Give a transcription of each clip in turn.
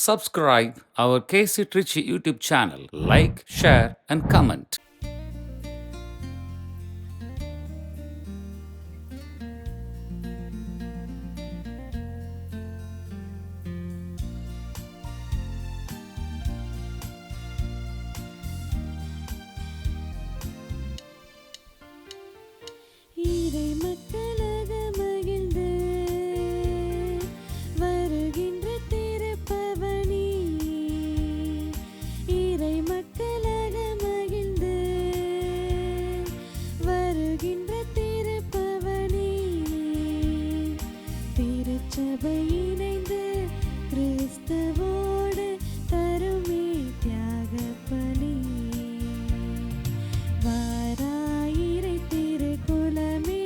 subscribe our KC Trichy YouTube channel. Like, share, and comment. இறை மக்களாக மகிழ்ந்து வருகின்ற திருப்பவனி, இறை மக்களாக மகிழ்ந்து வருகின்ற திருப்பவனி, திருச்சபை இணைந்து கிறிஸ்துவோடு தருமே தியாக பலி. வாராயிரை திருக்குலமே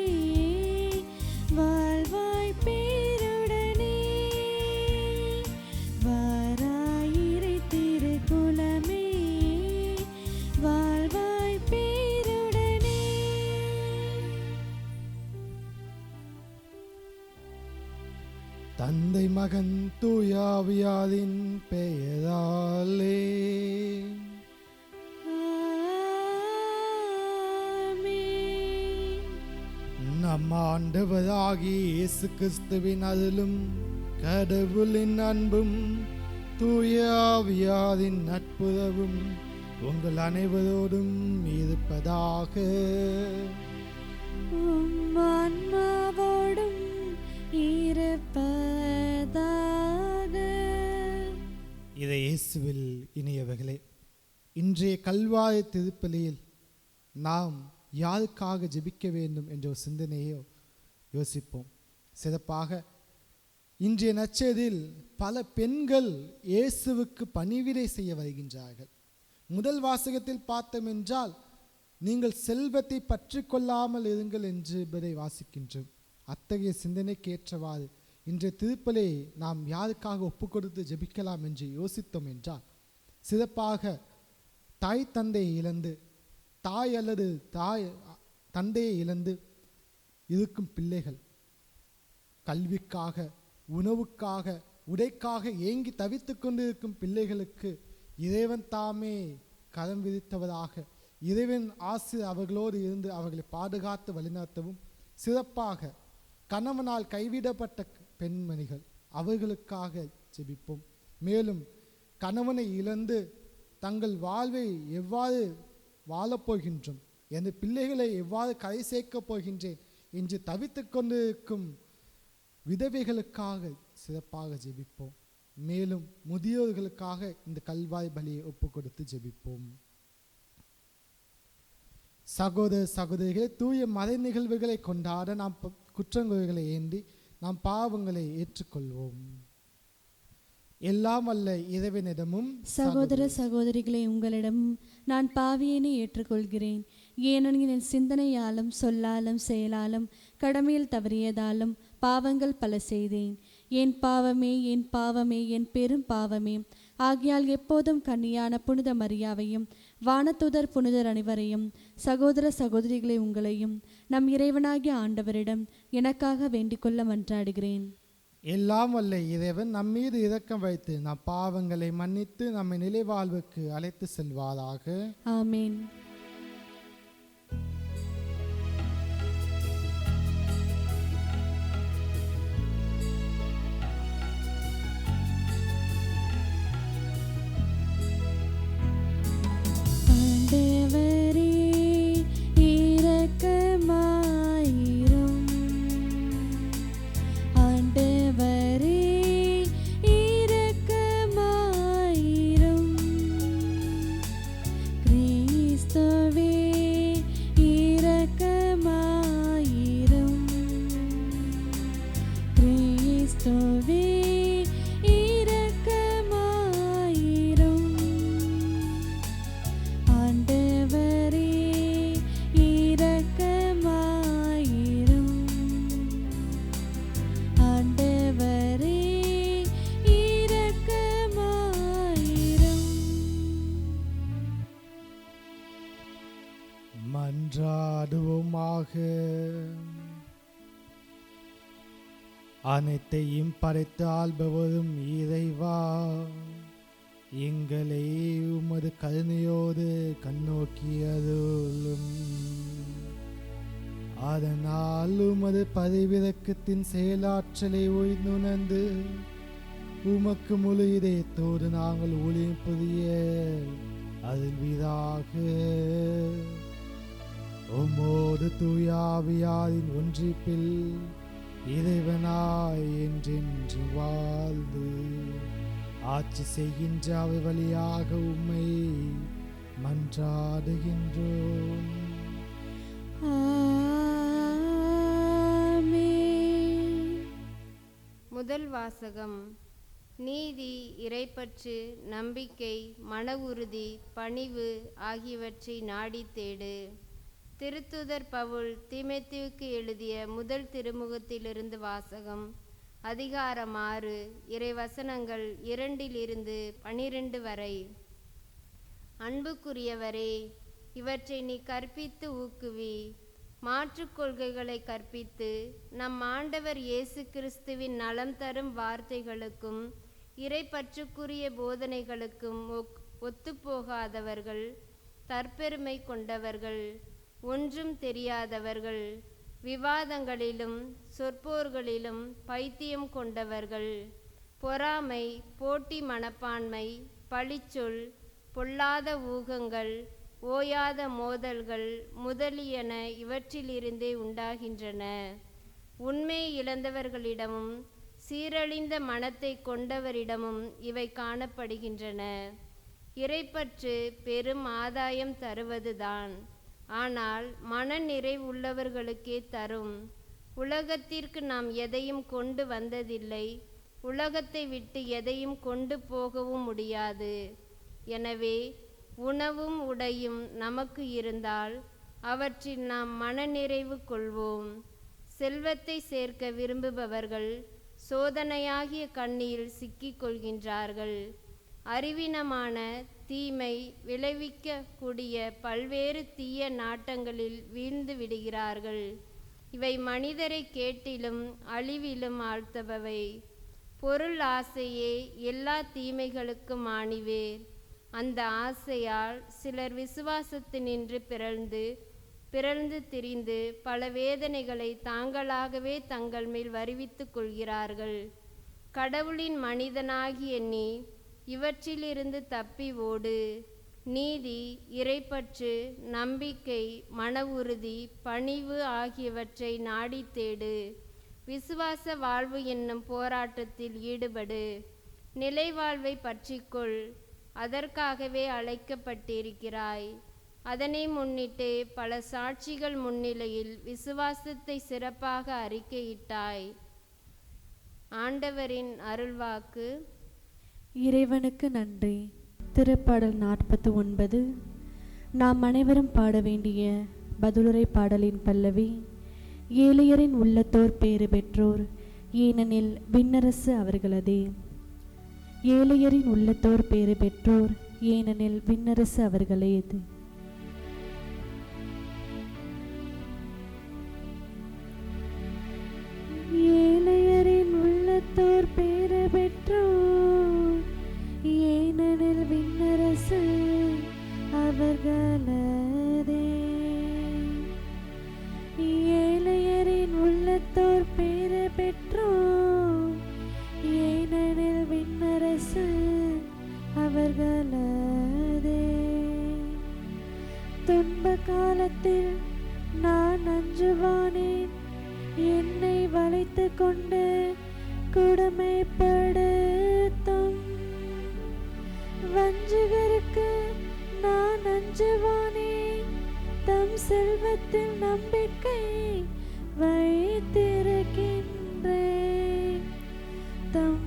வாழ்வாய் பேருடனே, வாராயிரை திருக்குலமே வாழ்வாய் பேருடனே. தந்தை மகன் தூயாவியாதின் பெயராலே ஆமென். நம் ஆண்டவராகிய இயேசு கிறிஸ்துவின் அருளும் கடவுளின் அன்பும் தூயாவியாதின் நட்புறவும் உங்கள் அனைவரோடும் இருப்பதாக. உம் ஆன்மாவோடும் இருப்பதாக. இதை இயேசுவில் இனியவர்களே, இன்றைய கல்வாரி திருப்பலியில் நாம் யாருக்காக ஜெபிக்க வேண்டும் என்ற ஒரு சிந்தனையோ யோசிப்போம். சிறப்பாக இன்றைய நற்செய்தியில் பல பெண்கள் இயேசுவுக்கு பணிவிடை செய்ய வருகின்றார்கள். முதல் வாசகத்தில் பார்த்தோம் என்றால், நீங்கள் செல்வத்தை பற்றி கொள்ளாமல் இருங்கள் என்பதை வாசிக்கின்றோம். அத்தகைய சிந்தனைக்கு ஏற்றவாறு இன்றைய திருப்பலியை நாம் யாருக்காக ஒப்பு கொடுத்து ஜெபிக்கலாம் என்று யோசித்தோம் என்றால், சிறப்பாக தாய் தந்தையை இழந்து, தாய் அல்லது தந்தையை இழந்து இருக்கும் பிள்ளைகள், கல்விக்காக, உணவுக்காக, உடைக்காக ஏங்கி தவித்து கொண்டு இருக்கும் பிள்ளைகளுக்கு இறைவன் தாமே கரம் விதித்தவராக இறைவன் ஆசி அவர்களோடு இருந்து அவர்களை பாதுகாத்து வழிநடத்தவும், சிறப்பாக கணவனால் கைவிடப்பட்ட பெண்மணிகள் அவர்களுக்காக ஜெபிப்போம். மேலும் கணவனை இழந்து தங்கள் வாழ்வை எவ்வாறு வாழப்போகின்றோம், என் பிள்ளைகளை எவ்வாறு கரை சேர்க்கப் போகின்றேன் என்று தவித்து கொண்டிருக்கும் விதவைகளுக்காக சிறப்பாக ஜெபிப்போம். மேலும் முதியோர்களுக்காக இந்த கல்வாய் பலியை ஒப்பு கொடுத்து ஜெபிப்போம். சகோதர சகோதரிகளை, தூய மறை நிகழ்வுகளை கொண்டாட நாம் குற்றங்குறைகளை ஏந்தி நாம் பாவங்களை ஏற்றுக்கொள்வோம். எல்லாம் அல்ல இறைவனிடமும் சகோதர சகோதரிகளை, உங்களிடம் நான் பாவியனை ஏற்றுக்கொள்கிறேன். ஏனெனில் என் சிந்தனையாலும் சொல்லாலும் செயலாலும் கடமையில் தவறியதாலும் பாவங்கள் பல செய்தேன். என் பாவமே, என் பாவமே, என் பெரும் பாவமே. ஆகையால் எப்போதும் கன்னியான புனித மரியாவையும் வானதூதர் புனிதர் அனைவரையும், சகோதர சகோதரிகளை உங்களையும் நம் இறைவனாகிய ஆண்டவரிடம் எனக்காக வேண்டிக்கொள்ள மன்றாடுகிறேன். எல்லாம் வல்ல இறைவன் நம்மீது இரக்கம் வைத்து நம் பாவங்களை மன்னித்து நம்மை நிலைவாழ்வுக்கு அழைத்து செல்வாராக. ஆமேன். ஆண்டவரே இரக்கமாயிரும், ஆண்டவரே இரக்கமாயிரும், கிறிஸ்துவே அனைத்தையும் படைத்து ஆள்பவரும் இறைவா, எங்களை உமது கருணையோடு கண்ணோக்கியருளும். அதனால் உமது பரிவிரக்கத்தின் செயலாற்றலை உணர்ந்து உமக்கு முழு இதயத்தோடு நாங்கள் ஊழியம் புரிய அருள்வீராக. உம்மோடு தூயாவியாரின் ஒன்றிப்பில் இறைவனாய் என்றென்று வாழ்ந்து ஆட்சி செய்கின்ற அவர் வழியாக உம்மை மன்றாடுகின்றோம். ஆமென். முதல் வாசகம். நீதி, இறைப்பற்று, நம்பிக்கை, மன உறுதி, பணிவு ஆகியவற்றை நாடி தேடு. திருத்தூதர் பவுல் தீமோத்தேயுவுக்கு எழுதிய முதல் திருமுகத்திலிருந்து வாசகம். அதிகாரம் 6, இறைவசனங்கள் 2-12 வரை. அன்புக்குரியவரே, இவற்றை நீ கற்பித்து ஊக்குவி. மாற்றுக் கொள்கைகளை கற்பித்து நம் ஆண்டவர் இயேசு கிறிஸ்துவின் நலம் தரும் வார்த்தைகளுக்கும் இறைப்பற்றுக்குரிய போதனைகளுக்கும் ஒத்துப்போகாதவர்கள், தற்பெருமை கொண்டவர்கள், ஒன்றும் தெரியாதவர்கள், விவாதங்களிலும் சொற்போர்களிலும் பைத்தியம் கொண்டவர்கள், பொறாமை, போட்டி மனப்பான்மை, பழிச்சொல், பொல்லாத ஊகங்கள், ஓயாத மோதல்கள் முதலியன இவற்றிலிருந்தே உண்டாகின்றன. உண்மை இழந்தவர்களிடமும் சீரழிந்த மனத்தை கொண்டவரிடமும் இவை காணப்படுகின்றன. இறைப்பற்று பெரும் ஆதாயம் தருவதுதான், ஆனால் மன நிறைவுள்ளவர்களுக்கே தரும். உலகத்திற்கு நாம் எதையும் கொண்டு வந்ததில்லை, உலகத்தை விட்டு எதையும் கொண்டு போகவும் முடியாது. எனவே உணவும் உடையும் நமக்கு இருந்தால் அவற்றில் நாம் மனநிறைவு கொள்வோம். செல்வத்தை சேர்க்க விரும்புபவர்கள் சோதனையாகிய கண்ணியில் சிக்கிக் கொள்கின்றார்கள். அறிவீனமான தீமை விளைவிக்கக்கூடிய பல்வேறு தீய நாட்டங்களில் வீழ்ந்து விடுகிறார்கள். இவை மனிதரை கேட்டிலும் அழிவிலும் ஆழ்த்துபவை. பொருள் ஆசையே எல்லா தீமைகளுக்கும் ஆணிவேர். அந்த ஆசையால் சிலர் விசுவாசத்தினின்று பிறழ்ந்து திரிந்து பல வேதனைகளை தாங்களாகவே தங்கள் மேல் வருவித்துக் கொள்கிறார்கள். கடவுளின் மனிதனாகிய நீ இவற்றிலிருந்து தப்பி ஓடு. நீதி, இறைப்பற்று, நம்பிக்கை, மன உறுதி, பணிவு ஆகியவற்றை நாடி தேடு. விசுவாச வாழ்வு என்னும் போராட்டத்தில் ஈடுபடு. நிலை வாழ்வை பற்றிக்கொள். அதற்காகவே அழைக்கப்பட்டிருக்கிறாய். அதனை முன்னிட்டு பல சாட்சிகள் முன்னிலையில் விசுவாசத்தை சிறப்பாக அறிக்கையிட்டாய். ஆண்டவரின் அருள்வாக்கு. இறைவனுக்கு நன்றி. திருப்பாடல் 49. நாம் அனைவரும் பாட வேண்டிய பதிலுரை பாடலின் பல்லவி. ஏழையரின் உள்ளத்தோர் பேறு பெற்றோர், ஏனெனில் விண்ணரசு அவர்களதே. ஏழையரின் உள்ளத்தோர் பேறு பெற்றோர், ஏனெனில் விண்ணரசு அவர்களேது. ஏழையரின் உள்ளத்தோர் பேறு பெற்றோர், ஏனெனில் விண்ணரசு அவர்களதே. ஏழையரின் உள்ளத்தோர் பேறு பெற்றோர், ஏனெனில் விண்ணரசு அவர்களதே. துன்ப காலத்தில் நான் அஞ்சுவானேன், என்னை வளைத்து கொண்டு கொடுமைப்படுத்தும் வஞ்சகருக்கு நான் அஞ்சுவானேன். தம் செல்வத்தில் நம்பிக்கை வைத்திருக்கின்றேன். தம்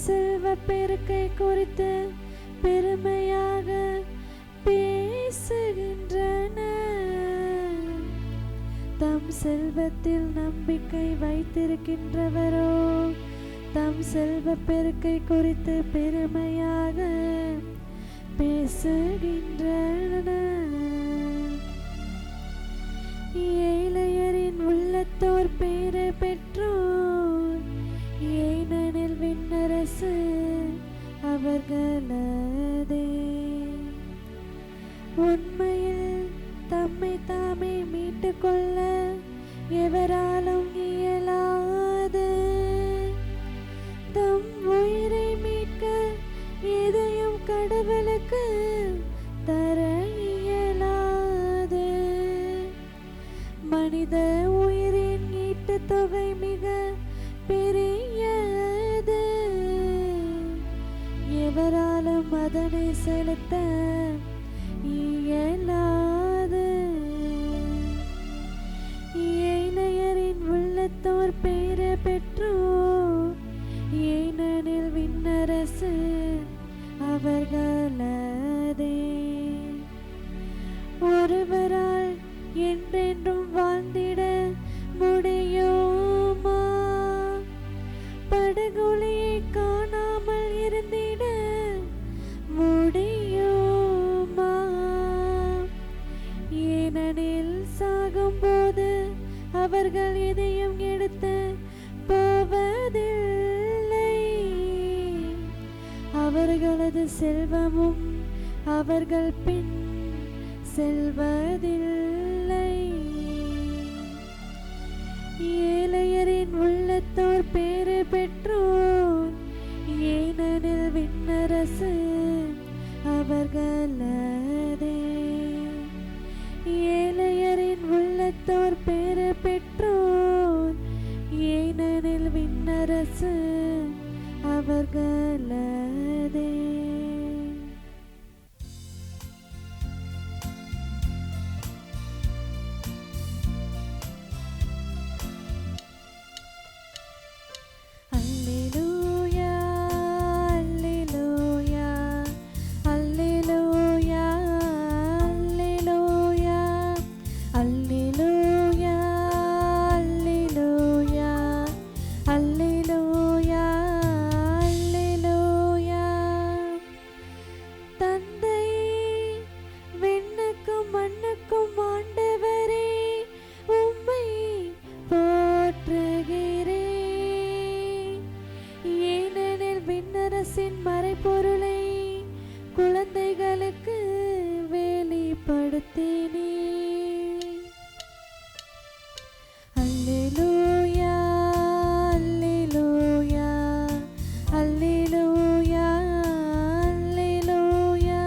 செல்வ பெருக்கை குறித்து பெருமையாக பேசுகின்றனர். தம் செல்வத்தில் நம்பிக்கை வைத்திருக்கின்றவரோ தம் செல்வ பெருக்கை குறித்து பெருமையாக பேசுகின்றனர். ஏழையரின் உள்ளத்தோர் பேறு பெற்றோர், அரசு அவர்களதே. உண்மையில் தம்மை தாமே மீட்டுக் கொள்ள எவராலும் இயலாது. தம் உயிரை மீட்க எதையும் கடவுளுக்கு தர இயலாது. மனித உயிரின் ஈட்டு தொகை மிக பெரியது. எவராலும் அதனை செலுத்த இயலாது. ஏழையரின் உள்ளத்தோர் பேர பெற்றோர், ஏனெனில் விண்ணரசு அவர்களதே. ஒருவரால் என்றென்றும் வாழ்ந்திட முடியுமா? படுகொலையை காணாமல் இருந்திட முடியுமா? ஏனெனில் சாகும்போது அவர்கள் எதையும் எடுத்து போவதில்லை. அவர்களது செல்வமும் அவர்கள் பின் செல்வதில்லை. ஏழையரின் உள்ளத்தோர் பேறு பெற்றோர், ஏனெனில் விண்ணரசு அவர்களதே. ஏழையரின் உள்ளத்தோர் பேறு பெற்றோர், ஏனெனில் விண்ணரசு அவர்களதே. அல்லேலூயா, அல்லேலூயா, அல்லேலூயா, அல்லேலூயா, அல்லேலூயா, அல்லேலூயா, அல்லேலூயா, அல்லேலூயா. தந்தை, விண்ணுக்கும் மண்ணுக்கும் ஆண்டவரே, உம்மை போற்றுகிறேன். ஏனெனில் விண்ணரசின் மறைபொருளை குழந்தைகளுக்கு வெளிப்படுத்தினே. அல்லேலூயா, அல்லேலூயா, அல்லேலூயா, அல்லேலூயா.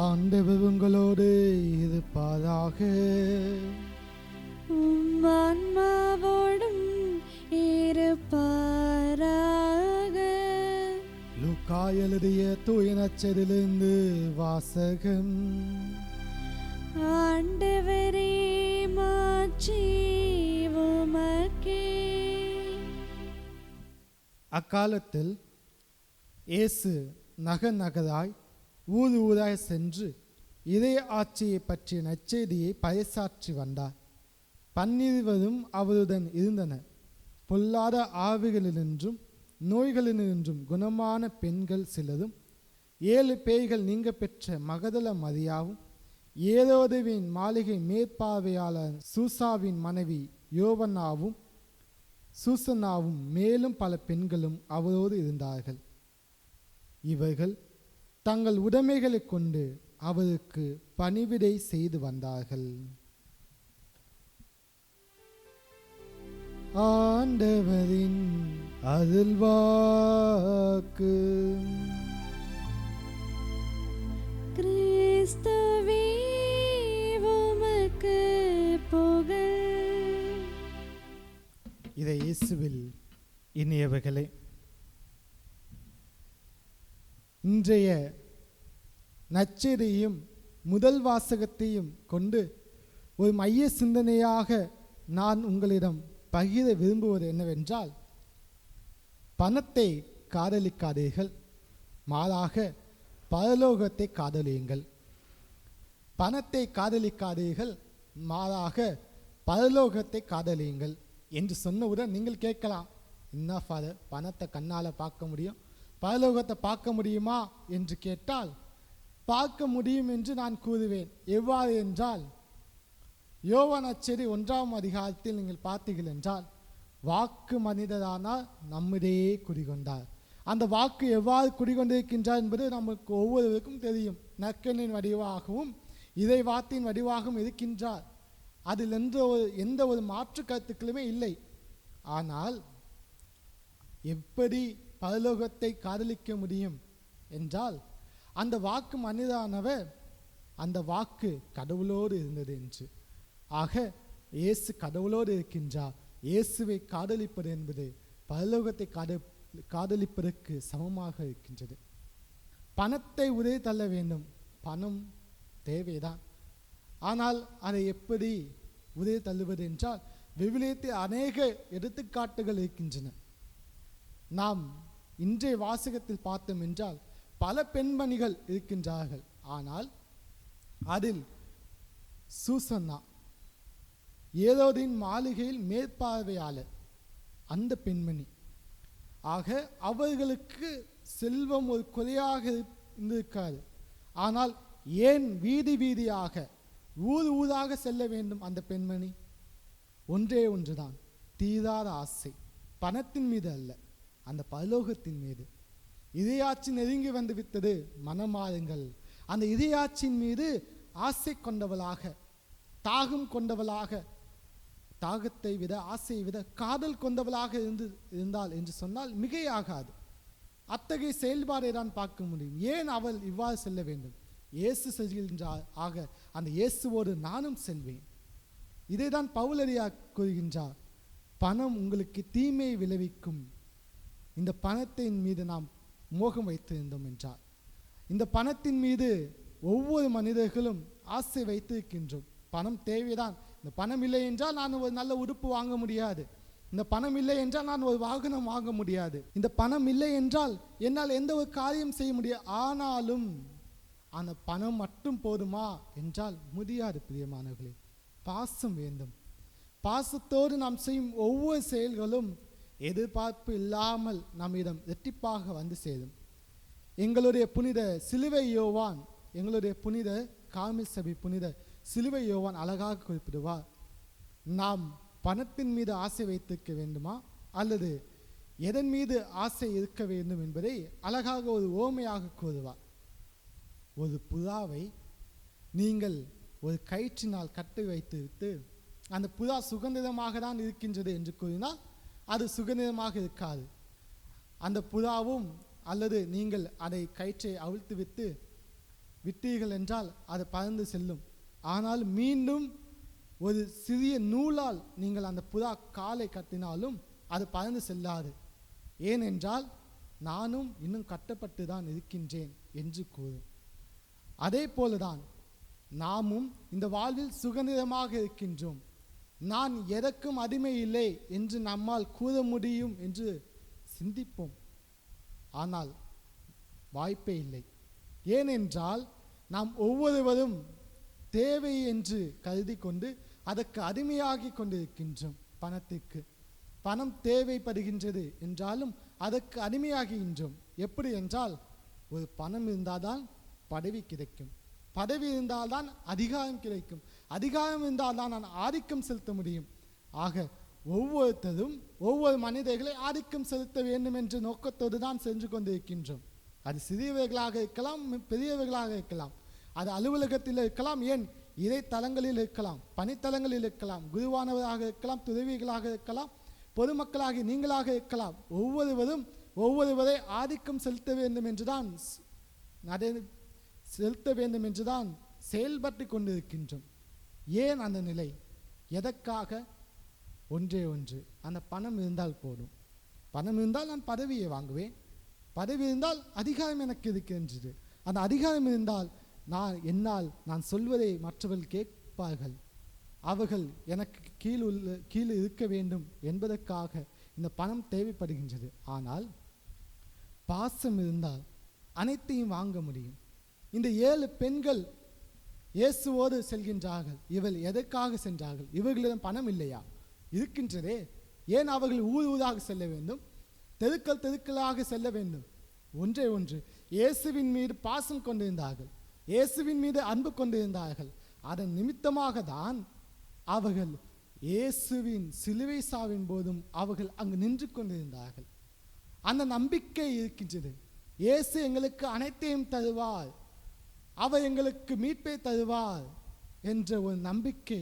ஆண்டவர் உங்களோடு இருப்பாராக. உம் ஆன்மாவோடும் இருப்பாராக. லூக்கா எழுதிய தூய நற்செய்தியிலிருந்து வாசகம். ஆண்டவரே, மாட்சி உமக்கே. அக்காலத்தில் இயேசு நகர் நகராய் ஊர் ஊராய் சென்று இதய ஆட்சியை பற்றிய நற்செய்தியை பறைசாற்றி வந்தார். 12 அவருடன் இருந்தனர். பொல்லாத ஆவிகளினின்றும் நோய்களினின்றும் குணமான பெண்கள் சிலரும், 7 பேய்கள் நீங்க பெற்ற மகதல மரியாவும், ஏரோதுவின் மாளிகை மேற்பார்வையாளர் சூசாவின் மனைவி யோவன்னாவும், சூசனாவும், மேலும் பல பெண்களும் அவரோடு இருந்தார்கள். இவர்கள் தங்கள் உடைமைகளை கொண்டு அவருக்கு பணிவிடை செய்து வந்தார்கள். ஆண்டவரின் அருள்வாக்கு. கிறிஸ்துவே, உமக்கு புகழ். இதை இயேசுவில் இனியவர்களே, இன்றைய நற்செய்தியையும் முதல் வாசகத்தையும் கொண்டு ஒரு மைய சிந்தனையாக நான் உங்களிடம் பகிர விரும்புவது என்னவென்றால், பணத்தை காதலிக்காதீர்கள், மாறாக பரலோகத்தை காதலியுங்கள். பணத்தை காதலிக்காதீர்கள், மாறாக பரலோகத்தை காதலியுங்கள் என்று சொன்னவுடன் நீங்கள் கேட்கலாம், என்ன ஃபாதர், பணத்தை கண்ணால் பார்க்க முடியும், பரலோகத்தை பார்க்க முடியுமா என்று கேட்டால், பார்க்க முடியும் என்று நான் கூறுவேன். எவ்வாறு என்றால், யோவான் நற்செய்தி 1ஆம் அதிகாரத்தில் நீங்கள் பார்த்தீர்கள் என்றால், வாக்கு மனிதரானால் நம்மிடையே குடிகொண்டார். அந்த வாக்கு எவ்வாறு குடிகொண்டிருக்கின்றார் என்பது நமக்கு ஒவ்வொருவருக்கும் தெரியும். நற்கனின் வடிவாகவும் இறை வார்த்தையின் வடிவாகவும் இருக்கின்றார். அதில் எந்த ஒரு மாற்று கருத்துக்களுமே இல்லை. ஆனால் எப்படி பரலோகத்தை காதலிக்க முடியும் என்றால், அந்த வாக்கு மனிதரானவர் அந்த வாக்கு கடவுளோடு இருந்தது என்று. ஆக இயேசு கடவுளோடு இருக்கின்றார். இயேசுவை காதலிப்பது என்பது பரலோகத்தை காதலிப்பதற்கு சமமாக இருக்கின்றது. பணத்தை உதவி தள்ள வேண்டும், பணம் தேவைதான். ஆனால் அதை எப்படி உதவி தள்ளுவது என்றால், விவிலியத்தில் அநேக எடுத்துக்காட்டுகள் இருக்கின்றன. நாம் இன்றைய வாசகத்தில் பார்த்தோம் என்றால் பல பெண்மணிகள் இருக்கின்றார்கள். ஆனால் அதில் சூசன்னா, ஏரோதின் மாளிகையில் மேற்பார்வையாளர், அந்த பெண்மணி. ஆக அவர்களுக்கு செல்வம் ஒரு குறையாக இருந்திருக்காது. ஆனால் ஏன் வீதி வீதியாக ஊர் ஊராக செல்ல வேண்டும் அந்த பெண்மணி? ஒன்றே ஒன்றுதான், தீராத ஆசை. பணத்தின் மீது அல்ல, அந்த பரலோகத்தின் மீது. இறையாட்சி நெருங்கி வந்து விட்டது, மனமாறுங்கள். அந்த இறையாட்சியின் மீது ஆசை கொண்டவளாக, தாகம் கொண்டவளாக, தாகத்தை விட ஆசையை விட காதல் கொண்டவளாக இருந்தால் என்று சொன்னால் மிகையாகாது. அத்தகைய செயல்பாடை தான் பார்க்க முடியும். ஏன் அவள் இவ்வாறு செல்ல வேண்டும்? இயேசு செல்கின்றார். ஆக அந்த இயேசுவோடு நானும் செல்வேன். இதை தான் பவுலடியா கூறுகின்றார். பணம் உங்களுக்கு தீமை விளைவிக்கும். இந்த பணத்தின் மீது நாம் மோகம் வைத்திருந்தோம் என்றார். இந்த பணத்தின் மீது ஒவ்வொரு மனிதர்களும் ஆசை வைத்திருக்கின்றோம். பணம் தேவைதான். இந்த பணம் இல்லை என்றால் நான் ஒரு நல்ல உடுப்பு வாங்க முடியாது. இந்த பணம் இல்லை என்றால் நான் ஒரு வாகனம் வாங்க முடியாது. இந்த பணம் இல்லை என்றால் என்னால் எந்த ஒரு காரியம் செய்ய முடியாது. ஆனாலும் அந்த பணம் மட்டும் போதுமா என்றால் முடியாது. பிரியமானவர்களே, பாசம் வேண்டும். பாசத்தோடு நாம் செய்யும் ஒவ்வொரு செயல்களும் எதிர்பார்ப்பு இல்லாமல் நம்மிடம் இரட்டிப்பாக வந்து சேரும். எங்களுடைய புனித சிலுவை யோவான், எங்களுடைய புனித காமில் சபை புனித சிலுவை யோவான் அழகாக குறிப்பிடுவார். நாம் பணத்தின் மீது ஆசை வைத்திருக்க வேண்டுமா அல்லது எதன் மீது ஆசை இருக்க வேண்டும் என்பதை அழகாக ஒரு ஓமையாக கூறுவார். ஒரு புறாவை நீங்கள் ஒரு கயிற்றினால் கட்டி வைத்துவிட்டு அந்த புறா சுதந்திரமாக தான் இருக்கின்றது என்று கூறினால் அது சுதந்திரமாக இருக்காது. அந்த புறாவும் அல்லது நீங்கள் அதை கயிற்றை அவிழ்த்து விட்டீர்கள் என்றால் அது பறந்து செல்லும். ஆனால் மீண்டும் ஒரு சிறிய நூலால் நீங்கள் அந்த புறா காலை கட்டினாலும் அது பறந்து செல்லாது. ஏனென்றால் நானும் இன்னும் கட்டப்பட்டு தான் இருக்கின்றேன் என்று கூறும். அதே போலதான் நாமும் இந்த வாழ்வில் சுதந்திரமாக இருக்கின்றோம். நான் எதற்கும் அடிமை இல்லை என்று நம்மால் கூற முடியும் என்று சிந்திப்போம். ஆனால் வாய்ப்பே இல்லை. ஏனென்றால் நாம் ஒவ்வொருவரும் தேவை என்று கருதி கொண்டு அதற்கு அடிமையாகி கொண்டிருக்கின்றோம். பணத்திற்கு பணம் தேவைப்படுகின்றது என்றாலும் அதற்கு அடிமையாகின்றோம். எப்படி என்றால், ஒரு பணம் இருந்தால்தான் பதவி கிடைக்கும், பதவி இருந்தால்தான் அதிகாரம் கிடைக்கும், அதிகாரம் இருந்தால்தான் நான் ஆதிக்கம் செலுத்த முடியும். ஆக ஒவ்வொருத்தரும் ஒவ்வொரு மனிதர்களை ஆதிக்கம் செலுத்த வேண்டும் என்ற நோக்கத்தோடு தான் சென்று கொண்டிருக்கின்றோம். அது சிறியவர்களாக இருக்கலாம், பெரியவர்களாக இருக்கலாம், அது அலுவலகத்தில் இருக்கலாம், ஏன் இறை தலங்களில் இருக்கலாம், பணித்தலங்களில் இருக்கலாம், குருவானவராக இருக்கலாம், துறவிகளாக இருக்கலாம், பொதுமக்களாக நீங்களாக இருக்கலாம். ஒவ்வொருவரை ஆதிக்கம் செலுத்த வேண்டும் என்றுதான் செயல்பட்டு கொண்டிருக்கின்றோம். ஏன் அந்த நிலை? எதற்காக? ஒன்றே ஒன்று, அந்த பணம் இருந்தால் போதும். பணம் இருந்தால் நான் பதவியை வாங்குவேன், பதவி இருந்தால் அதிகாரம் எனக்கு இருக்கின்றது, அந்த அதிகாரம் இருந்தால் நான் சொல்வதை மற்றவர்கள் கேட்பார்கள், அவர்கள் எனக்கு கீழே இருக்க வேண்டும் என்பதற்காக இந்த பணம் தேவைப்படுகின்றது. ஆனால் பாசம் இருந்தால் அனைத்தையும் வாங்க முடியும். இந்த 7 பெண்கள் இயேசுவோடு செல்கின்றார்கள். இவள் எதற்காக சென்றார்கள்? இவர்களிடம் பணம் இல்லையா? இருக்கின்றதே. ஏன் அவர்கள் ஊர் ஊராக செல்ல வேண்டும், தெருக்களாக செல்ல வேண்டும்? ஒன்றே ஒன்று, இயேசுவின் மீது பாசம் கொண்டிருந்தார்கள், இயேசுவின் மீது அன்பு கொண்டிருந்தார்கள். அதன் நிமித்தமாக தான் அவர்கள் இயேசுவின் சிலுவை சாவின் போதும் அவர்கள் அங்கு நின்று கொண்டிருந்தார்கள். அந்த நம்பிக்கை இருக்கின்றது. இயேசு எங்களுக்கு அனைத்தையும் தருவார், அவர் எங்களுக்கு மீட்பை தருவார் என்ற ஒரு நம்பிக்கை,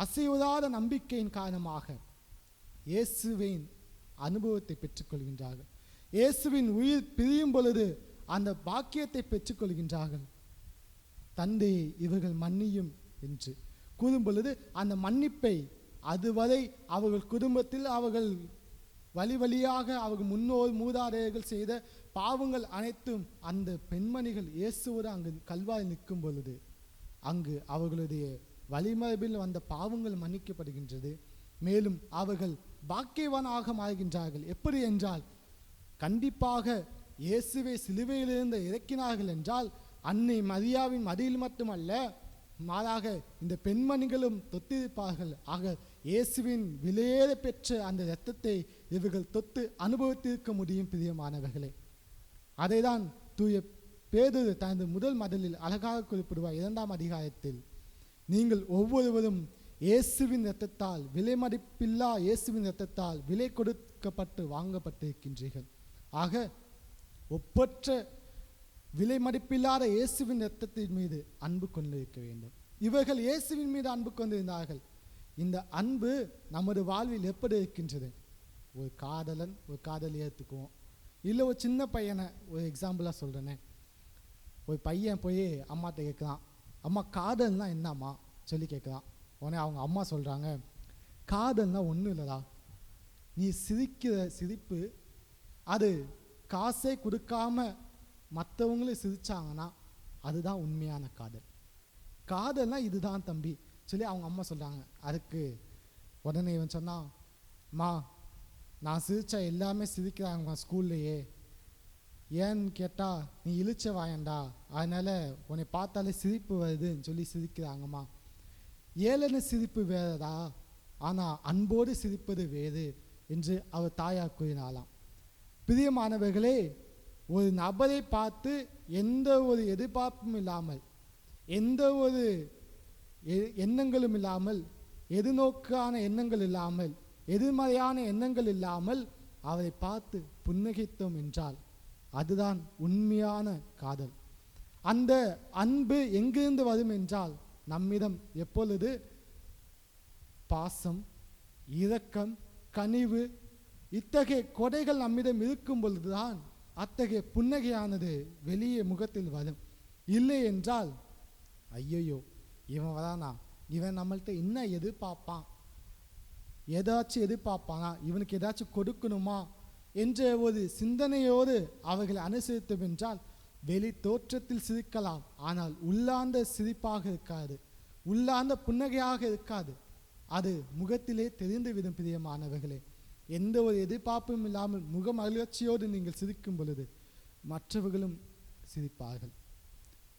அசைவதாத நம்பிக்கையின் காரணமாக இயேசுவின் அனுபவத்தை பெற்றுக்கொள்கின்றார்கள். இயேசுவின் உயிர் பிரியும் பொழுது அந்த பாக்கியத்தை பெற்றுக்கொள்கின்றார்கள். தந்தை இவர்கள் மன்னியும் என்று கூறும் பொழுது அந்த மன்னிப்பை அதுவரை அவர்கள் குடும்பத்தில் அவர்கள் வழி வழியாக அவர்கள் முன்னோர் மூதாதையர்கள் செய்த பாவங்கள் அனைத்தும் அந்த பெண்மணிகள் இயேசுவோடு அங்கு கல்வாய் நிற்கும் பொழுது அங்கு அவர்களுடைய வழிமரபில் வந்த பாவங்கள் மன்னிக்கப்படுகின்றது. மேலும் அவர்கள் பாக்கியவானாக மாறுகின்றார்கள். எப்படி என்றால், கண்டிப்பாக இயேசுவை சிலுவையிலிருந்து இறக்கினார்கள் என்றால் அன்னை மரியாவின் மடியில் மட்டுமல்ல, மாறாக இந்த பெண்மணிகளும் தொத்திருப்பார்கள். ஆக இயேசுவின் விலையேற பெற்ற அந்த இரத்தத்தை இவர்கள் தொட்டு அனுபவித்திருக்க முடியும். பிரியமானவர்களே, அதைதான் தூய பேதுரு தனது முதல் மடலில் அழகாக குறிப்பிடுவார். 2ஆம் அதிகாரத்தில், நீங்கள் ஒவ்வொருவரும் இயேசுவின் இரத்தத்தால், விலை மதிப்பில்லா இயேசுவின் இரத்தத்தால் விலை கொடுக்கப்பட்டு வாங்கப்பட்டிருக்கின்றீர்கள். ஆக ஒப்பற்ற விலை மதிப்பில்லாத இயேசுவின் இரத்தத்தின் மீது அன்பு கொண்டிருக்க வேண்டும். இவர்கள் இயேசுவின் மீது அன்பு கொண்டிருந்தார்கள். இந்த அன்பு நமது வாழ்வில் எப்படி இருக்கின்றது? ஒரு காதலன் ஒரு காதலி ஏற்றுக்குவோம். இல்லை ஒரு சின்ன பையனை ஒரு எக்ஸாம்பிளாக சொல்கிறேனே, ஒரு பையன் போய் அம்மாட்ட கேட்குறான், அம்மா காதல்னா என்னம்மா சொல்லி கேட்குறான். உடனே அவங்க அம்மா சொல்கிறாங்க, காதல்னா ஒன்றும் இல்லைடா, நீ சிரிக்கிற சிரிப்பு அது காசே கொடுக்காம மற்றவங்களும் சிரிச்சாங்கன்னா அதுதான் உண்மையான காதல். காதல்னா இதுதான் தம்பி சொல்லி அவங்க அம்மா சொல்கிறாங்க. அதுக்கு உடனே இவன் சொன்னான், மா நான் சிரித்தா எல்லாமே சிரிக்கிறாங்கம்மா ஸ்கூல்லையே, ஏன்னு கேட்டால் நீ இழிச்ச வாயண்டா, அதனால் உன்னை பார்த்தாலே சிரிப்பு வருதுன்னு சொல்லி சிரிக்கிறாங்கம்மா. ஏளன சிரிப்பு வேறதா, ஆனால் அன்போடு சிரிப்பது வேறு என்று அவர் தாயார் கூறினாலாம். பிரியமானவர்களே, ஒரு நபரை பார்த்து எந்த ஒரு எதிர்பார்ப்பும் இல்லாமல், எந்த ஒரு எண்ணங்களும் இல்லாமல், எதிர்நோக்கான எண்ணங்கள் இல்லாமல், எதிர்மறையான எண்ணங்கள் இல்லாமல் அவரை பார்த்து புன்னகைத்தோம் என்றால் அதுதான் உண்மையான காதல். அந்த அன்பு எங்கிருந்து வரும் என்றால், நம்மிடம் எப்பொழுது பாசம், இரக்கம், கனிவு இத்தகைய கொடைகள் நம்மிடம் இருக்கும் பொழுதுதான் அத்தகைய புன்னகையானது வெளியே முகத்தில் வரும். இல்லை என்றால், ஐயோ இவன் வரானா, இவன் நம்மள்கிட்ட என்ன எதிர்பார்ப்பான், ஏதாச்சும் எதிர்பார்ப்பானா, இவனுக்கு ஏதாச்சும் கொடுக்கணுமா என்ற ஒரு சிந்தனையோடு அவர்களை அனுசரித்தோம் என்றால் வெளி தோற்றத்தில் சிரிக்கலாம், ஆனால் உள்ளார்ந்த சிரிப்பாக இருக்காது, உள்ளார்ந்த புன்னகையாக இருக்காது. அது முகத்திலே தெரிந்துவிடும். பிரியமானவர்களே, எந்த ஒரு எதிர்பார்ப்பும் இல்லாமல் முக மகிழ்ச்சியோடு நீங்கள் சிரிக்கும் பொழுது மற்றவர்களும் சிரிப்பார்கள்.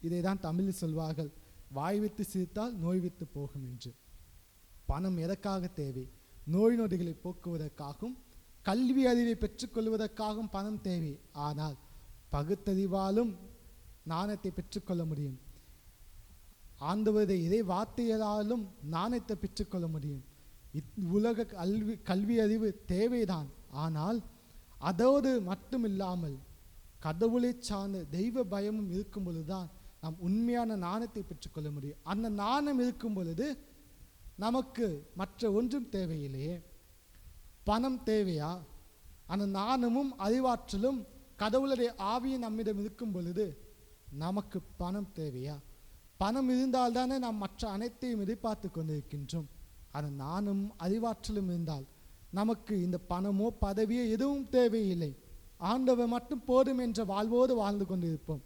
இதை தான் தமிழில் சொல்வார்கள், வாய் விட்டு சிரித்தால் நோய் விட்டு போகும் என்று. பணம் எதற்காக தேவை? நோய் நொடிகளை போக்குவதற்காகவும் கல்வி அறிவை பெற்றுக்கொள்வதற்காகவும் பணம் தேவை. ஆனால் பகுத்தறிவாலும் நாணயத்தை பெற்றுக்கொள்ள முடியும். ஆண்டவருடைய இறை வார்த்தையாலும் நாணயத்தை பெற்றுக்கொள்ள முடியும். உலக கல்வி அறிவு தேவைதான். ஆனால் அதோடு மட்டுமில்லாமல் கடவுளை சார்ந்த தெய்வ பயமும் இருக்கும் பொழுதுதான் நாம் உண்மையான நாணயத்தை பெற்றுக்கொள்ள முடியும். அந்த நாணயம் இருக்கும் பொழுது நமக்கு மற்ற ஒன்றும் தேவையில்லையே. பணம் தேவையா? அந்த நாணமும் அறிவாற்றலும் கடவுளுடைய ஆவியும் நம்மிடம் இருக்கும் பொழுது நமக்கு பணம் தேவையா? பணம் இருந்தால்தானே நாம் மற்ற அனைத்தையும் எதிர்பார்த்து கொண்டிருக்கின்றோம். அந்த நாணமும் அறிவாற்றலும் இருந்தால் நமக்கு இந்த பணமோ பதவியோ எதுவும் தேவையில்லை. ஆண்டவர் மட்டும் போதும் என்ற வாழ்வோடு வாழ்ந்து கொண்டிருப்போம்.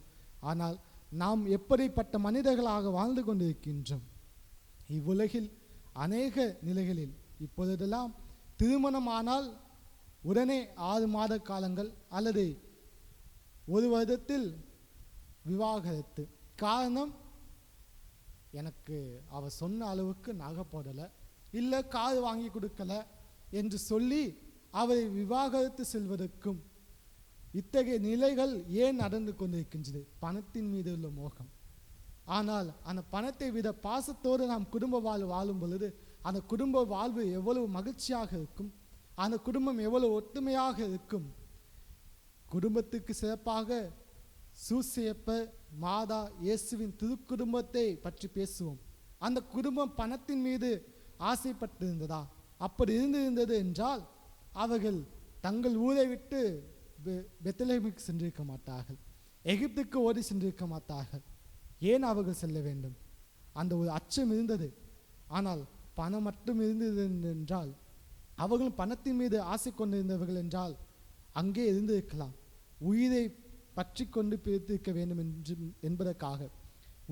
ஆனால் நாம் எப்படிப்பட்ட மனிதர்களாக வாழ்ந்து கொண்டிருக்கின்றோம்? இவ்வுலகில் அநேக நிலைகளில் இப்பொழுதெல்லாம் திருமணமானால் உடனே 6 மாத காலங்கள் அல்லது 1 வருடத்தில் விவாகரத்து. காரணம், எனக்கு அவ சொன்ன அளவுக்கு நகை போடலை, இல்லை கார் வாங்கி கொடுக்கல என்று சொல்லி அவரை விவாகரத்து செல்வதற்கும் இத்தகைய நிலைகள் ஏன் நடந்து கொண்டிருக்கின்றது? பணத்தின் மீது உள்ள மோகம். ஆனால் அந்த பணத்தை விட பாசத்தோடு நாம் குடும்ப வாழும் பொழுது அந்த குடும்ப வாழ்வு எவ்வளவு மகிழ்ச்சியாக இருக்கும், அந்த குடும்பம் எவ்வளவு ஒற்றுமையாக இருக்கும். குடும்பத்துக்கு சிறப்பாக சூசேப்பர் மாதா இயேசுவின் திருக்குடும்பத்தை பற்றி பேசுவோம். அந்த குடும்பம் பணத்தின் மீது ஆசைப்பட்டிருந்ததா? அப்படி இருந்தது என்றால் அவர்கள் தங்கள் ஊரை விட்டு பெத்லகேமுக்கு சென்றிருக்க மாட்டார்கள், எகிப்துக்கு ஓடி சென்றிருக்க மாட்டார்கள். ஏன் அவர்கள் செல்ல வேண்டும்? அந்த ஒரு அச்சம் இருந்தது. ஆனால் பணம் மட்டும் இருந்தது என்றால், அவர்களும் பணத்தின் மீது ஆசை கொண்டிருந்தவர்கள் என்றால் அங்கே இருந்திருக்கலாம். உயிரை பற்றி கொண்டு பிரித்திருக்க வேண்டும் என்பதற்காக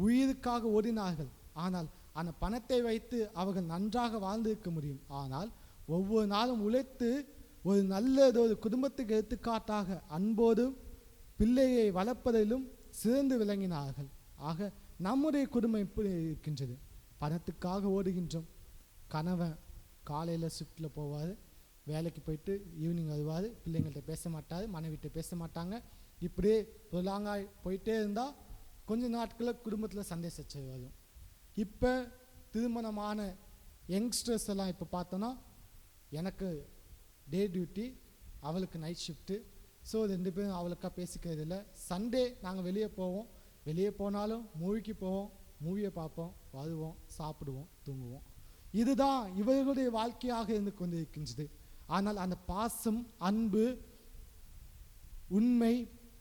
உயிருக்காக ஓடினார்கள். ஆனால் அந்த பணத்தை வைத்து அவர்கள் நன்றாக வாழ்ந்திருக்க முடியும். ஆனால் ஒவ்வொரு நாளும் உழைத்து ஒரு நல்லதொரு குடும்பத்துக்கு எடுத்துக்காட்டாக அன்போடும் பிள்ளையை வளர்ப்பதிலும் சிறந்து விளங்கினார்கள். ஆக நம்முடைய குடும்பம் எப்படி இருக்கின்றது? பணத்துக்காக ஓடுகின்றோம். கணவன் காலையில் ஷிஃப்டில் போவார், வேலைக்கு போயிட்டு ஈவினிங் வருவார், பிள்ளைங்கள்ட்ட பேச மாட்டார், மனைவிட்ட பேச மாட்டாங்க. இப்படியே லாங்காக போயிட்டே இருந்தால் கொஞ்ச நாட்களில் குடும்பத்தில் சண்டை சச்சரவு வரும். இப்போ திருமணமான யங்ஸ்டர்ஸ் எல்லாம் இப்போ பார்த்தோன்னா, எனக்கு டே டியூட்டி, அவளுக்கு நைட் ஷிஃப்ட்டு. ஸோ 2 பேரும் அவளுக்கா பேசிக்கிறது இல்லை. சண்டே நாங்கள் வெளியே போவோம், வெளியே போனாலும் மூவிக்கு போவோம், மூவியை பார்ப்போம், வருவோம், சாப்பிடுவோம், தூங்குவோம். இதுதான் இவர்களுடைய வாழ்க்கையாக இருந்து கொண்டு இருக்கின்றது. ஆனால் அந்த பாசம், அன்பு, உண்மை,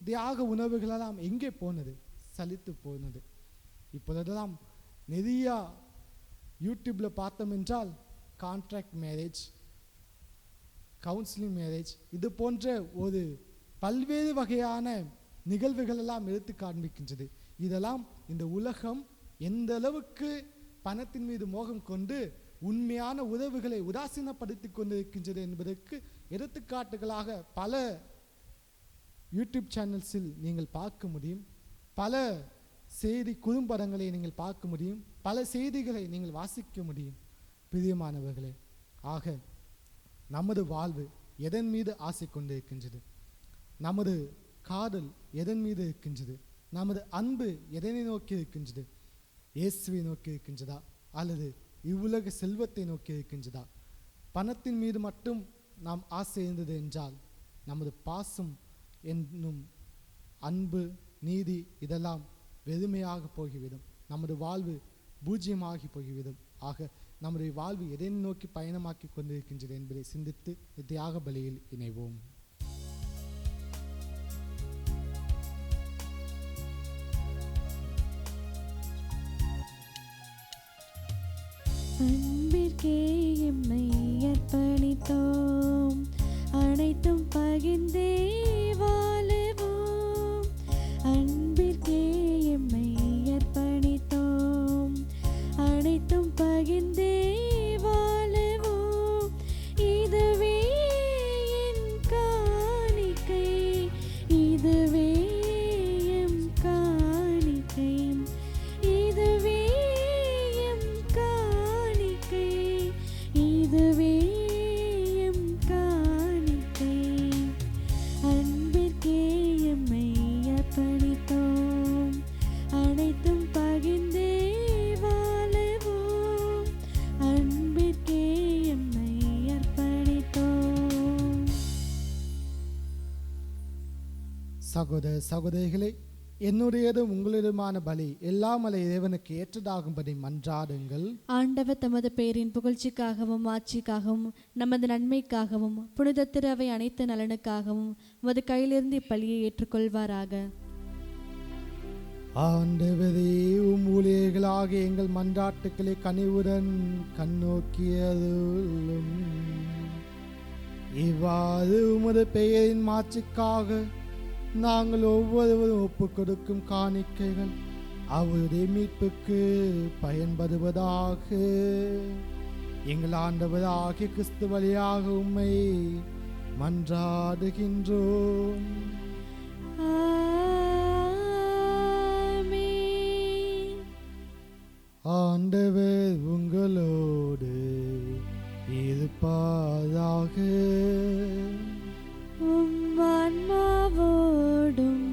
தியாக உணவுகளெல்லாம் எங்கே போனது? சலித்து போனது. இப்போதெல்லாம் நிறையா யூடியூப்பில் பார்த்தோம் என்றால் கான்ட்ராக்ட் மேரேஜ், கவுன்சிலிங் மேரேஜ், இது போன்ற ஒரு பல்வேறு வகையான நிகழ்வுகள் எல்லாம் எடுத்து காண்பிக்கின்றது. இதெல்லாம் இந்த உலகம் எந்த அளவுக்கு பணத்தின் மீது மோகம் கொண்டு உண்மையான உறவுகளை உதாசீனப்படுத்தி கொண்டிருக்கின்றது என்பதற்கு எடுத்துக்காட்டுகளாக பல யூடியூப் சேனல்ஸில் நீங்கள் பார்க்க முடியும். பல செய்தி குறும்படங்களை நீங்கள் பார்க்க முடியும். பல செய்திகளை நீங்கள் வாசிக்க முடியும். பிரியமானவர்களே, ஆக நமது வாழ்வு எதன் மீது ஆசை கொண்டிருக்கின்றது? நமது காதல் எதன் மீது இருக்கின்றது? நமது அன்பு எதனை நோக்கி இருக்கின்றது? இயேசுவை நோக்கி இருக்கின்றதா அல்லது இவ்வுலக செல்வத்தை நோக்கி இருக்கின்றதா? பணத்தின் மீது மட்டும் நாம் ஆசை இருந்தது என்றால் நமது பாசம் என்னும் அன்பு, நீதி இதெல்லாம் வெறுமையாக போய்விடும். நமது வாழ்வு பூஜ்யமாகி போய்விடும். ஆக நம்முடைய வாழ்வு எதை நோக்கி பயணமாக்கி கொண்டிருக்கின்றது என்பதை சிந்தித்து தியாக பலியில் இணைவோம். அன்பிற்கே எம்மை அர்ப்பணித்தோம், அனைத்தும் பகிர்ந்தே வாழுவோம். அன்பிற்கே எம்மை அர்ப்பணித்தோம், அனைத்தும் பகிர்ந்தே வாழுவோம். இதுவே என் காணிக்கை, இதுவே எம் காணிக்கை, இதுவே எம் காணிக்கை, இதுவே எம் காணிக்கை. அன்பிற்கே எம்மை அர்ப்பணித்தோம், அனைத்தும் பகிர்ந்தே வாழுவோம். அன்பிற்கே எம்மை அர்ப்பணித்தோம். சகோதர சகோதரிகளே, என்னுடையதும் உங்களிடமான பலி எல்லாம் வல்ல இறைவனுக்கு ஏற்றதாகும்படி மன்றாடுங்கள். ஆண்டவர் தமது பேரின் புகழ்ச்சிக்காகவும் ஆட்சிக்காகவும் நமது நன்மைக்காகவும் புனித திரு அவை அனைத்து நலனுக்காகவும் உமது கையிலிருந்து இப்பலியை ஏற்றுக்கொள்வாராக. ஆண்டவரே, உம் ஊழியர்களாக எங்கள் மன்றாட்டுக்களை கனிவுடன் கண்ணோக்கியருளும். இவ்வாறு உமது பெயரின் மாட்சிக்காக நாங்கள் ஒவ்வொருவரும் ஒப்புக் கொடுக்கும் காணிக்கைகள் அவருடைய மீட்புக்கு பயன்படுவதாக. எங்கள் ஆண்டவர் ஆகிய கிறிஸ்து வழியாக உம்மை மன்றாடுகின்றோம். ஆமென். ஆண்டவர் உங்களோடு இருப்பாராக. உம் ஆன்மாவோடும்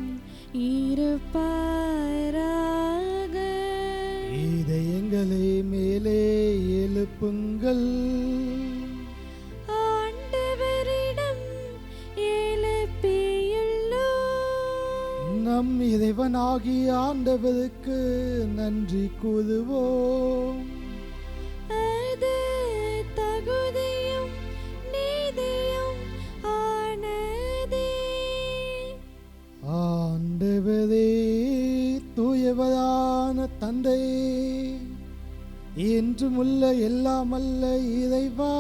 இருப்பாராக. இதயங்களை மேலே எழுப்ப எழுப்புங்கள். ஆண்டவரிடம் எழுப்பியுள்ளோம். நம் இறைவனாகிய ஆண்டவருக்கு நன்றி கூறுவோம். அது தகுதியும் நீதியும் ஆனதே. ஆண்டவரே, தூயவரான தந்தையே, என்றுமுள்ள எல்லாமல்ல இறைவா,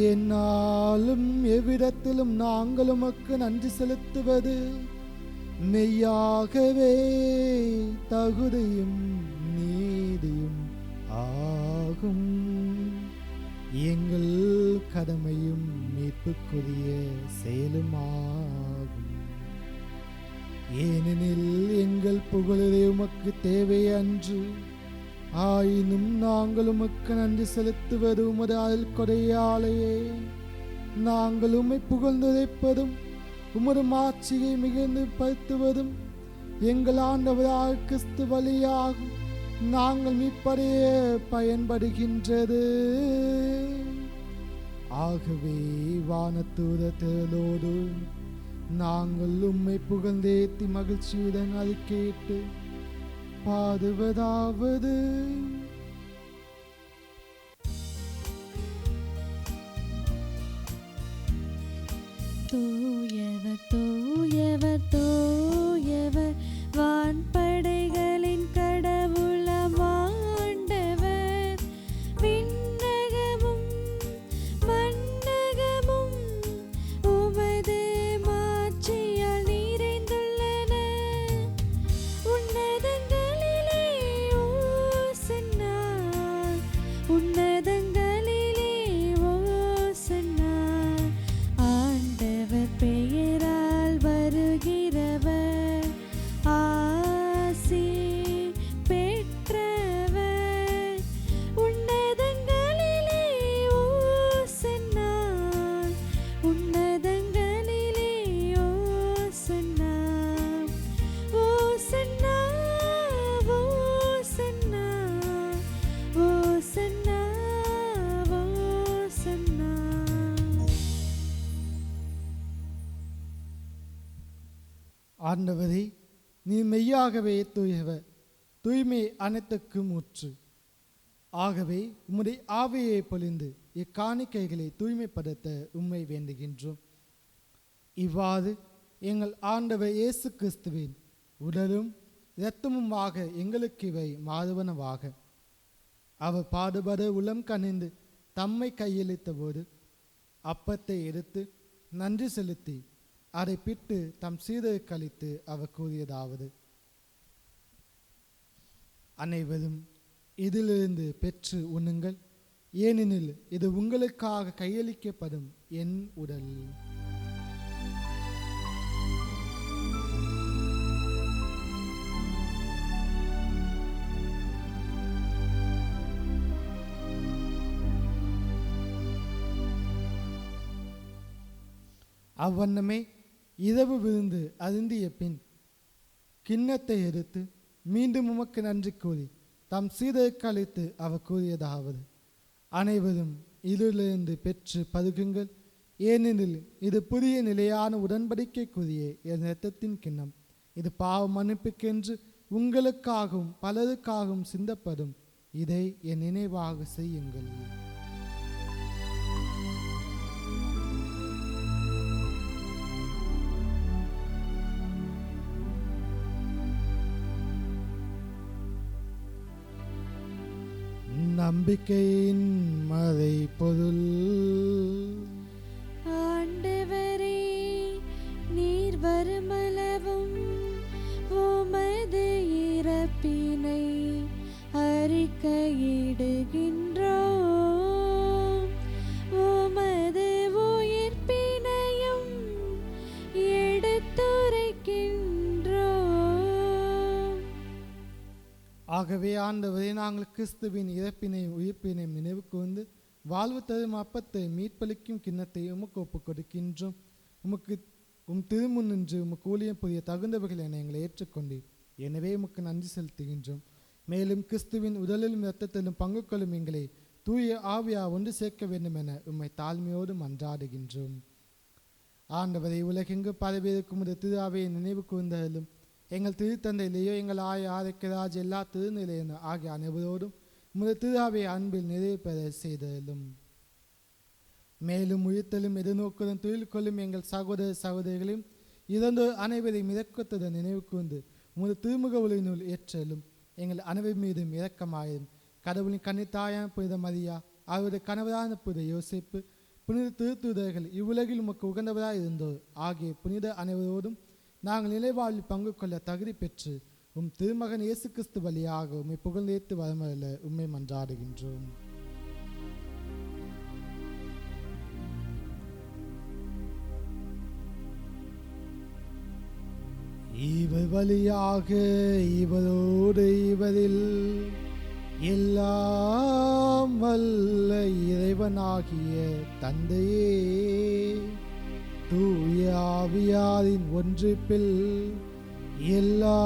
என்னாலும் எவ்விடத்திலும் நாங்கள் உமக்கு நன்றி செலுத்துவது மெய்யாகவே தகுதியும் நீதியும் ஆகும். எங்கள் கடமையும் மீட்புக்குரிய செயலுமாகும். ஏனெனில் எங்கள் புகழே உமக்கு தேவை அன்று, ஆயினும் நாங்கள் உமக்கு நன்றி செலுத்துவது உமது அருள் கொடையாலேயே. நாங்கள் உம்மை புகழ்ந்துரைப்பதும் உமது மாட்சியை மிகுந்து படுத்துவதும் எங்கள் ஆண்டவராக கிறிஸ்து வழியாகும் நாங்கள் மீட்படைய பயன்படுகின்றது. ஆகவே வானதூதர்களோடு நாங்கள் உம்மை புகழ்ந்தேத்தி மகிழ்ச்சியுடன் அதை கேட்டு பாடுவதாவது: தூயவர் தூயவர் தூயவர், வான்படைகளின் கடவுளம் ஆண்டவர். விண்ணகமும் மண்ணகமும் உமது மாட்சியால் நிறைந்துள்ளன. உன்னதங்களிலே ஓசன்னா, உன்னதங்களிலே ஓசன்னா. ஆண்டவர் பெயரால் வருகிறவர் ஆசி பெற்றவர். உன்னதங்களிலே ஓசன்னா, உன்னதங்களிலே ஓசன்னா. ஓசன்னா, ஓசன்னா, ஓசன்னா, ஓசன்னா. ஆண்டவரே, நீ மெய்யாகவே தூயவர், தூய்மை அனைத்துக்கும் ஊற்று. ஆகவே உம்முடைய ஆவியை பொழிந்து இக்காணிக்கைகளை தூய்மைப்படுத்த உம்மை வேண்டுகின்றோம். இவ்வாறு எங்கள் ஆண்டவர் இயேசு கிறிஸ்துவின் உடலும் இரத்தமுமாக எங்களுக்கு இவை மாறுவனவாக. அவர் பாடுபட உளம் கனிந்து தம்மை கையளித்த போது அப்பத்தை எடுத்து நன்றி செலுத்தி அதை பிட்டு தம் சீடருக்கு அளித்து அவர் கூறியதாவது: அனைவரும் இதிலிருந்து பெற்று உண்ணுங்கள், ஏனெனில் இது உங்களுக்காக கையளிக்கப்படும் என் உடல். அவ்வண்ணமே இரவு விருந்து அருந்திய பின் கிண்ணத்தை எடுத்து மீண்டும் உமக்கு நன்றி கூறி தம் சீடருக்கு அளித்து அவர் கூறியதாவது: அனைவரும் இதிலிருந்து பெற்று பருகுங்கள், ஏனெனில் இது புதிய நிலையான உடன்படிக்கைக்குரிய என் இரத்தத்தின் கிண்ணம். இது பாவ மன்னிப்புக்கென்று உங்களுக்காகவும் பலருக்காகவும் சிந்தப்படும். இதை என் நினைவாக செய்யுங்கள். நம்பிக்கையின் மறை பொருள். ஆண்டவரே, நீர் வருமளவும் உமது இறப்பினை அறிக்கையிடுகின்றோம், உமது உயிர்ப்பினையும் எடுத்துரைக்கின்றோம். ஆகவே ஆண்டவரே, நாங்கள் கிறிஸ்துவின் இறப்பினையும் உயிர்ப்பினையும் நினைவு கூர்ந்து வாழ்வு தரும் அப்பத்தை மீட்பளிக்கும் கிண்ணத்தை உமக்கு ஒப்புக் கொடுக்கின்றோம். உம் திருமுன் நின்று உமக்கு ஊழியம் புரிய தகுந்தவர்கள் என எங்களை ஏற்றுக்கொண்டீர். எனவே உமக்கு நன்றி செலுத்துகின்றோம். மேலும் கிறிஸ்துவின் உடலிலும் இரத்தத்திலும் பங்கு கொள்ளும் எங்களை தூய ஆவியா ஒன்று சேர்க்க வேண்டும் என உம்மை தாழ்மையோடு மன்றாடுகின்றோம். ஆண்டவரை, உலகெங்கு பரவியிருக்கும் ஒரு திரு அவையை நினைவு கூர்ந்தலும் எங்கள் திருத்தந்தையிலேயோ எங்கள் ஆரோக்கியராஜ் எல்லா திருநிலையின ஆகிய அனைவரோடும் உமது திரு அவையை அன்பில் நிறைவு பெற செய்தலும். மேலும் உயிர்த்தலும் எதிர்நோக்குடன் தொழில் கொள்ளும் எங்கள் சகோதர சகோதரிகளையும் இறந்தோர் அனைவரையும் இரக்கத்துடன் நினைவு கூர்ந்து உமது திருமுக ஒளியினுள் ஏற்றலும். எங்கள் அனைவர் மீதும் இரக்கமாயிரும். கடவுளின் கன்னித்தாயான புனித மரியா, அவருடைய கணவரான புனித யோசேப்பு, புனித திருத்தூதர்கள், இவ்வுலகில் உமக்கு உகந்தவராய் இருந்தோர் ஆகிய புனித அனைவரோடும் நாங்கள் நிலைவாழ்வில் பங்கு கொள்ள தகுதி பெற்று உம் திருமகன் இயேசு கிறிஸ்து வழியாக உம்மை புகழ்ந்தேத்து வரமல்ல உம்மை மன்றாடுகின்றோம். இவர் வழியாக இவரோடு இவரில் எல்லாம் வல்ல இறைவனாகிய தந்தையே, தூய ஆவியாரின் ஒன்றிப்பில் எல்லா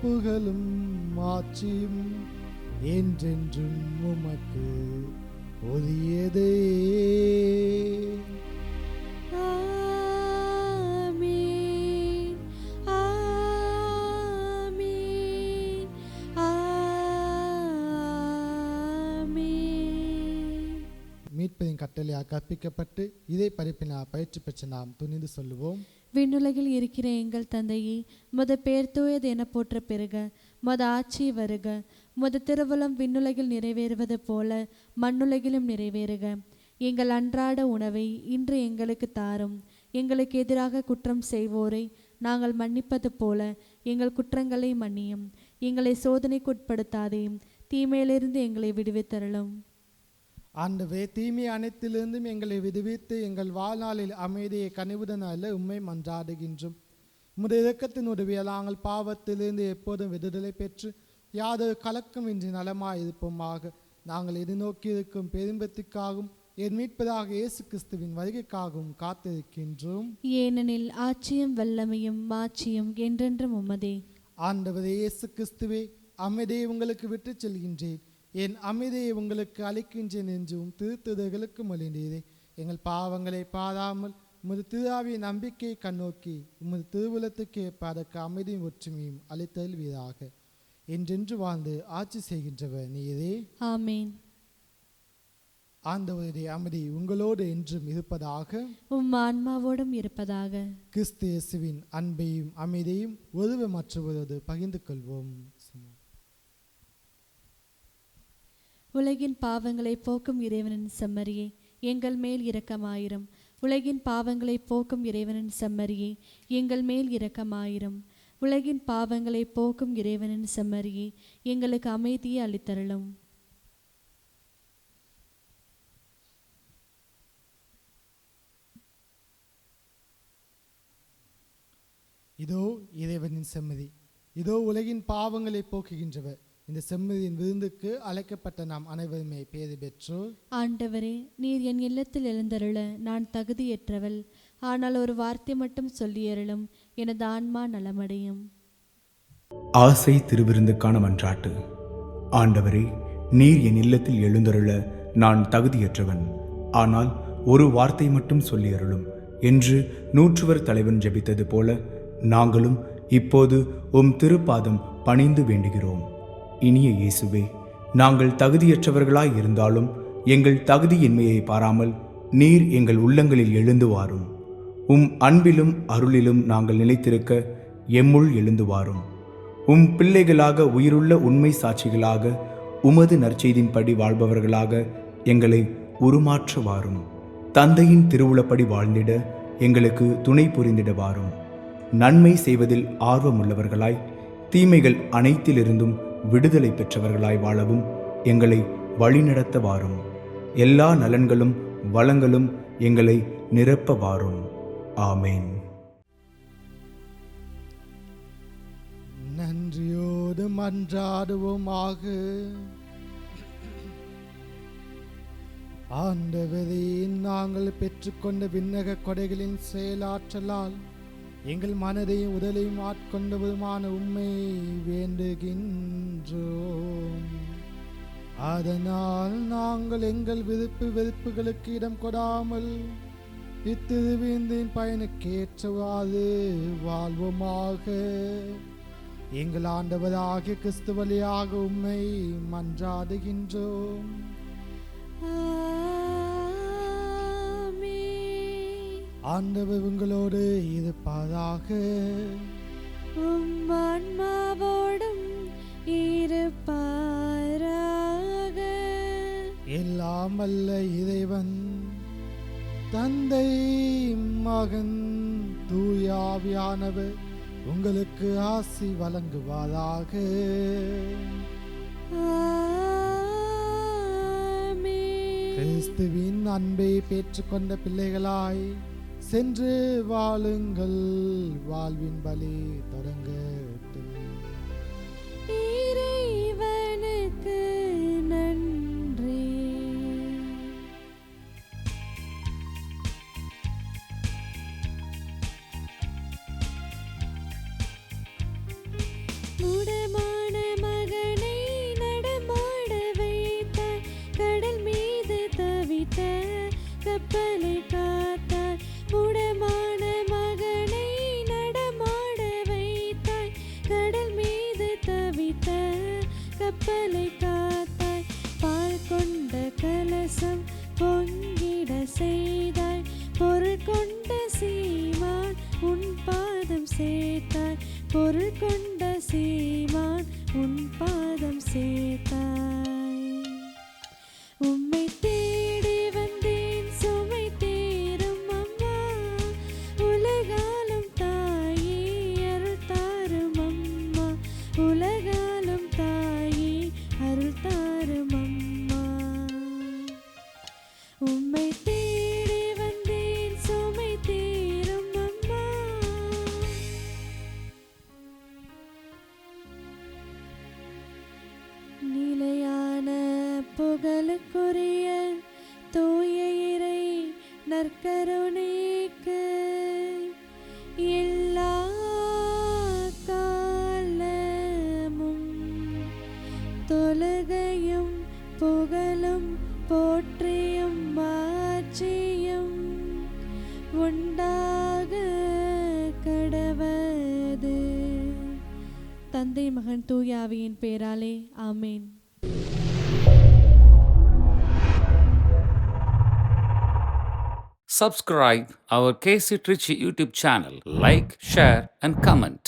புகழும் மாட்சியும் என்றென்றும் உமக்கு உரியதே. மீட்பதின் கட்டளையாக கற்பிக்கப்பட்டு இதை படிப்பினால் பயிற்சி பெற்று நாம் துணிந்து சொல்லுவோம். விண்ணுலகில் இருக்கிற எங்கள் தந்தையே, முத பேர் தூயது என போற்ற பெருக, முத ஆட்சி வருக, முத திருவுளம் விண்ணுலகில் நிறைவேறுவது போல மண்ணுலகிலும் நிறைவேறுக. எங்கள் அன்றாட உணவை இன்று எங்களுக்கு தாரும். எங்களுக்கு எதிராக குற்றம் செய்வோரை நாங்கள் மன்னிப்பது போல எங்கள் குற்றங்களை மன்னியும். எங்களை சோதனைக்குட்படுத்தாதையும் தீமையிலிருந்து எங்களை விடுவித்தருளும். ஆண்டவே, தீமை அனைத்திலிருந்தும் எங்களை விடுவித்து எங்கள் வாழ்நாளில் அமைதியை கனிவுடன் அல்ல உம்மை மன்றாடுகின்றோம். உம்முடைய இரக்கத்தின் உதவியால் நாங்கள் பாவத்திலிருந்து எப்போதும் விடுதலை பெற்று யாதொரு கலக்கமின்றி நலமாய் இருப்போமாக. நாங்கள் எதிர்நோக்கி இருக்கும் பெரும்பத்திற்காகவும் என் மீட்பதாக இயேசு கிறிஸ்துவின் வருகைக்காகவும் காத்திருக்கின்றோம். ஏனெனில் ஆட்சியும் வல்லமையும் மாட்சியும் என்றென்றும் உமதே. ஆண்டவரே இயேசு கிறிஸ்துவே, அமைதியை உங்களுக்கு விட்டு செல்கின்றேன், என் அமைதியை உங்களுக்கு அளிக்கின்றேன் என்றும் திருத்துதர்களுக்கு மொழிந்தீரே. எங்கள் பாவங்களை பாராமல் உமது திருஆவிய நம்பிக்கையை கண்ணோக்கி உமது திருவுலத்துக்கு ஏற்ப அதற்கு அமைதியும் ஒற்றுமையும் அளித்தல்வீராக. என்றென்று வாழ்ந்து ஆட்சி செய்கின்றவர் நீரே. ஆமேன். ஆண்டவருடைய அமைதி உங்களோடு என்றும் இருப்பதாக, உம் ஆன்மாவோடும் இருப்பதாக. கிறிஸ்து இயேசுவின் அன்பையும் அமைதியும் ஒருவர் மற்றவரோடு பகிர்ந்து கொள்வோம். உலகின் பாவங்களை போக்கும் இறைவனின் செம்மறியே, எங்கள் மேல் இரக்கமாயிரும். உலகின் பாவங்களை போக்கும் இறைவனின் செம்மறியே, எங்கள் மேல் இரக்கமாயிரும். உலகின் பாவங்களை போக்கும் இறைவனின் செம்மறியே, எங்களுக்கு அமைதியை அளித்தருளும். இதோ இறைவனின் செம்மறி, இதோ உலகின் பாவங்களை போக்குகின்றவர். இந்த செம்மறியின் விருந்துக்கு அழைக்கப்பட்ட நாம் அனைவருமே பேறு பெற்றோர். ஆண்டவரே, நீர் என் இல்லத்தில் எழுந்தருள நான் தகுதியற்றவள். ஆனால் ஒரு வார்த்தை மட்டும் சொல்லியருளும், எனது ஆன்மா நலமடையும். ஆசை திருவிருந்துக்கான மன்றாட்டு. ஆண்டவரே, நீர் என் இல்லத்தில் எழுந்தருள நான் தகுதியற்றவன். ஆனால் ஒரு வார்த்தை மட்டும் சொல்லியருளும் என்று நூற்றுவர் தலைவன் ஜெபித்தது போல நாங்களும் இப்போது உம் திருப்பாதம் பணிந்து வேண்டுகிறோம். இனிய இயேசுவே, நாங்கள் தகுதியற்றவர்களாய் இருந்தாலும் எங்கள் தகுதியின்மையை பாராமல் நீர் எங்கள் உள்ளங்களில் எழுந்து வாரும். உம் அன்பிலும் அருளிலும் நாங்கள் நிலைத்திருக்க எம்முள் எழுந்து வாரும். உம் பிள்ளைகளாக உயிருள்ள உண்மை சாட்சிகளாக உமது நற்செய்தின்படி வாழ்பவர்களாக எங்களை உருமாற்ற வாரும். தந்தையின் திருவுளப்படி வாழ்ந்திட எங்களுக்கு துணை புரிந்திட வாரும். நன்மை செய்வதில் ஆர்வமுள்ளவர்களாய் தீமைகள் அனைத்திலிருந்தும் விடுதலை பெற்றவர்களாய் வாழவும் எங்களை வழிநடத்த வாரும். எல்லா நலன்களும் வளங்களும் எங்களை நிரப்ப வாரும். ஆமேன். நன்றியோடு மன்றாடுவோமாக. ஆண்டவரே, நாங்கள் பெற்றுக்கொண்ட விண்ணக கொடைகளின் செயலாற்றலால் எங்கள் மனதையும் உடலையும் ஆட்கொண்டவருமான உம்மை வேண்டுகின்றோம். அதனால் நாங்கள் எங்கள் விருப்பு வெறுப்புகளுக்கு இடம் கொடாமல் இத்திருவிந்தின் பயனுக்கேற்றவாறு வாழ்வோமாக. எங்கள் ஆண்டவராகிய கிறிஸ்து வழியாக உம்மை மன்றாடுகின்றோம். ஆமென். ஆண்டவர் உங்களோடு இருப்பாராக. உம் ஆன்மாவோடும் இருப்பாராக. எல்லாம் வல்ல இறைவன் தந்தை மகன் தூயாவியானவர் உங்களுக்கு ஆசி வழங்குவாராக. ஆமென். கிறிஸ்துவின் அன்பை பெற்றுக்கொண்ட பிள்ளைகளாய் சென்று வாழுங்கள். வாழ்வின் பலி தொடங்கட்டும். இறைவனுக்கு நன்றி. முடமான மகனை நடமாட வைத்தாய், கடல் மீது தவித்த கப்பலை காத்தாய். முடமான மகனை நடமாட வைத்தாய், கடல் மீது தவித்த கப்பலை காத்தாய். பால் கொண்ட கலசம் பொங்கிட செய்தாய், பொருள் கொண்ட சீமான் உன் பாதம் சேர்த்தாய். பொருள் கொண்ட சீமான் உன் பாதம் சேர்த்தாய். உம்மை தேடி வந்தேன் சுமை தீரும் அம்மா, உலகாலும் தாயே அருள் தாரும் அம்மா. உலகாலும் தாயே அருள் தாரும் அம்மா. உம்மை தேடி வந்தேன் சுமை தீரும் அம்மா. நிலையான புகழுக்குரிய தூய இறை நற்கருணைக்கு எல்லா காலமும் தொழுகையும் புகழும் போற்றியும் மாட்சியும் உண்டாக கடவது. தந்தை மகன் தூய ஆவியின் பேராலே ஆமென். Subscribe our KC Trichy YouTube channel. Like, share and comment.